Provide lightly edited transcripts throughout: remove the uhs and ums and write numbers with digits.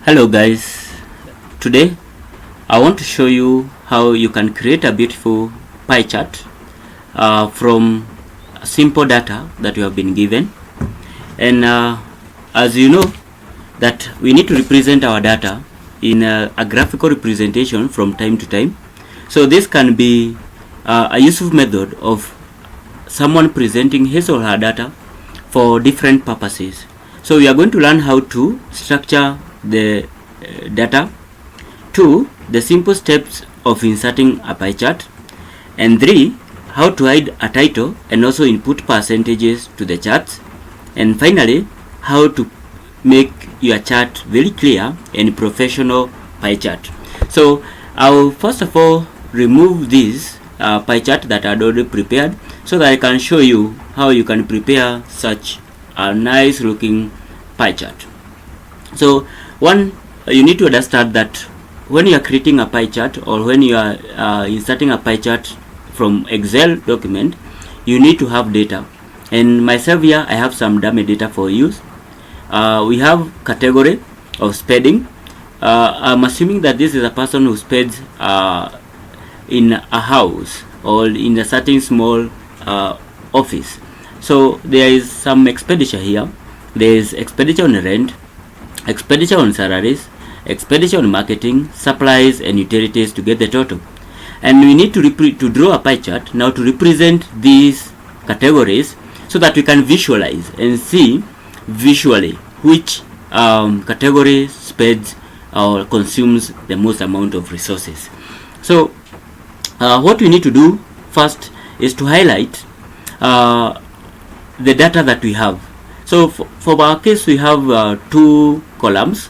Hello guys, today I want to show you how you can create a beautiful pie chart from simple data that you have been given. And as you know that we need to represent our data in a graphical representation from time to time. So this can be a useful method of someone presenting his or her data for different purposes. So we are going to learn how to structure the data, 2, the simple steps of inserting a pie chart, and 3, how to hide a title and also input percentages to the charts, and finally how to make your chart very clear and professional pie chart. So I'll first of all remove this pie chart that I already prepared so that I can show you how you can prepare such a nice looking pie chart. So one, you need to understand that when you are creating a pie chart or when you are inserting a pie chart from Excel document, you need to have data. And myself here, I have some dummy data for use. We have category of spending. I'm assuming that this is a person who spends in a house or in a certain small office. So there is some expenditure here. There is expenditure on rent, expenditure on salaries, expenditure on marketing, supplies and utilities to get the total. And we need to draw a pie chart now to represent these categories so that we can visualize and see visually which category spends or consumes the most amount of resources. So what we need to do first is to highlight the data that we have. So for our case, we have 2 columns,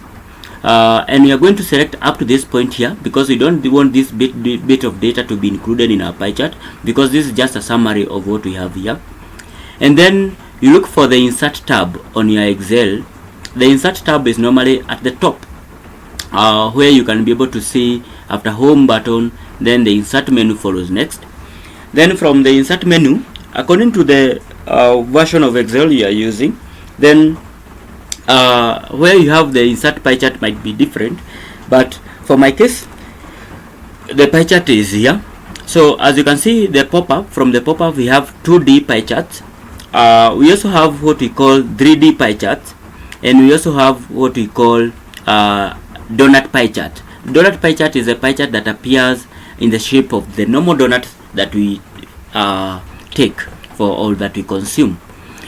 and we are going to select up to this point here because we don't want this bit of data to be included in our pie chart, because this is just a summary of what we have here. And then you look for the insert tab on your Excel. The insert tab is normally at the top, where you can be able to see after home button, then the insert menu follows next. Then from the insert menu, according to the version of Excel you are using, then where you have the insert pie chart might be different, but for my case the pie chart is here. So as you can see, the pop-up, from the pop-up we have 2D pie charts. We also have what we call 3D pie charts, and we also have what we call donut pie chart. Donut pie chart is a pie chart that appears in the shape of the normal donut that we take for all that we consume.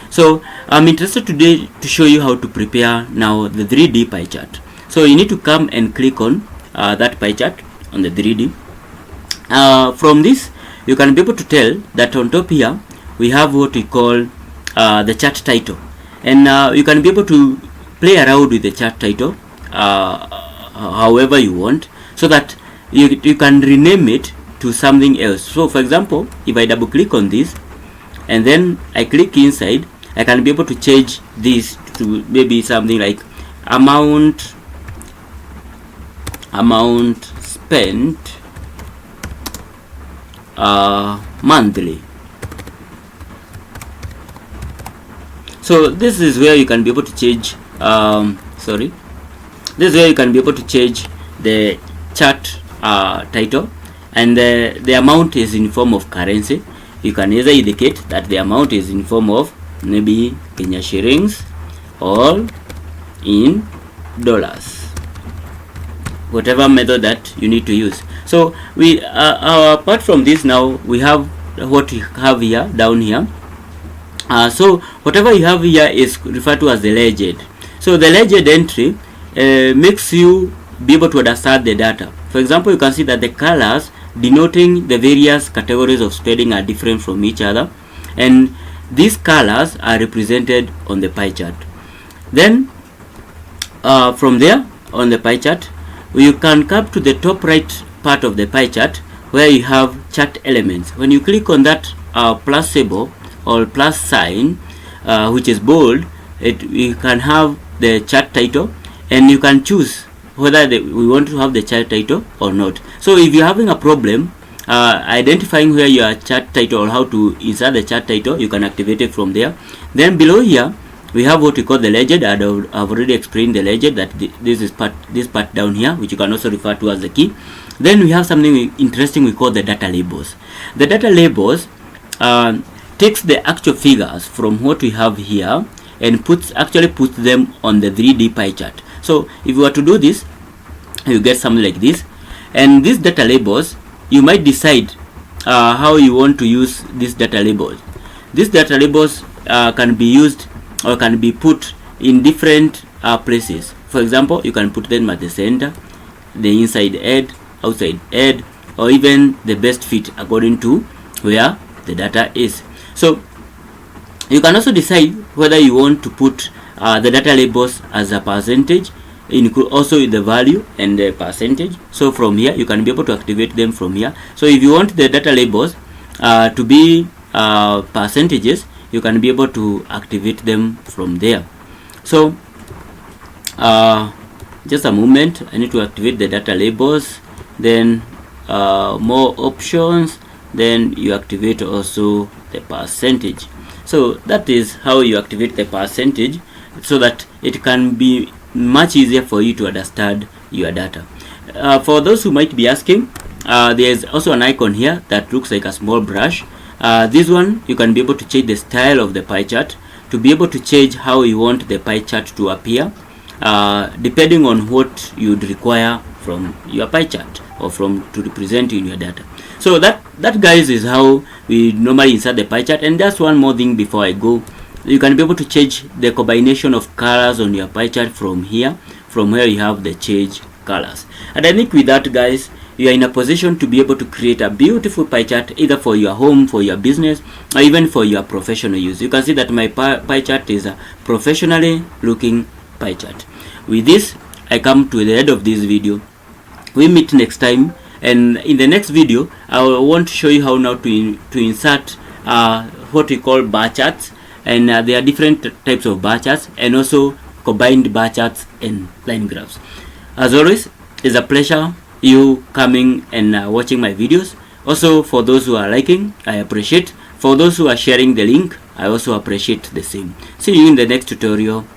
So I'm interested today to show you how to prepare now the 3D pie chart. So you need to come and click on that pie chart on the 3D. From this you can be able to tell that on top here we have what we call the chart title, and you can be able to play around with the chart title however you want, so that you can rename it to something else. So for example, if I double click on this and then I click inside, I can be able to change this to maybe something like amount spent monthly. So this is where you can be able to change this is where you can be able to change the chart title, and the amount is in form of currency. You can either indicate that the amount is in form of maybe Kenya shillings or in dollars, whatever method that you need to use. So we apart from this, now we have what we have here down here. So whatever you have here is referred to as the legend. So the legend entry makes you be able to understand the data. For example, you can see that the colors denoting the various categories of spending are different from each other, and these colors are represented on the pie chart. Then from there on the pie chart, you can come to the top right part of the pie chart where you have chart elements. When you click on that plus symbol or plus sign, which is bold, you can have the chart title, and you can choose whether we want to have the chart title or not. So if you're having a problem identifying where your chart title or how to insert the chart title, you can activate it from there. Then below here we have what we call the legend, and I've already explained the legend, that this part down here, which you can also refer to as the key. Then we have something interesting we call the data labels. The data labels takes the actual figures from what we have here and actually puts them on the 3D pie chart. So if you were to do this, you get something like this. And these data labels, you might decide how you want to use these data labels. These data labels can be used or can be put in different places. For example, you can put them at the center, the inside head, outside head, or even the best fit according to where the data is. So you can also decide whether you want to put the data labels as a percentage, include also the value and the percentage. So from here you can be able to activate them from here. So if you want the data labels to be percentages, you can be able to activate them from there. So just a moment, I need to activate the data labels. Then more options, then you activate also the percentage. So that is how you activate the percentage, so that it can be much easier for you to understand your data. For those who might be asking, there is also an icon here that looks like a small brush. This one, you can be able to change the style of the pie chart, to be able to change how you want the pie chart to appear, depending on what you'd require from your pie chart or from to represent in your data. So that guys is how we normally insert the pie chart. And just one more thing before I go, you can be able to change the combination of colors on your pie chart from here, from where you have the change colors. And I think with that, guys, you are in a position to be able to create a beautiful pie chart, either for your home, for your business, or even for your professional use. You can see that my pie chart is a professionally looking pie chart. With this, I come to the end of this video. We meet next time, and in the next video I want to show you how now to insert what we call bar charts. And there are different types of bar charts, and also combined bar charts and line graphs. As always, it's a pleasure you coming and watching my videos. Also, for those who are liking, I appreciate. For those who are sharing the link, I also appreciate the same. See you in the next tutorial.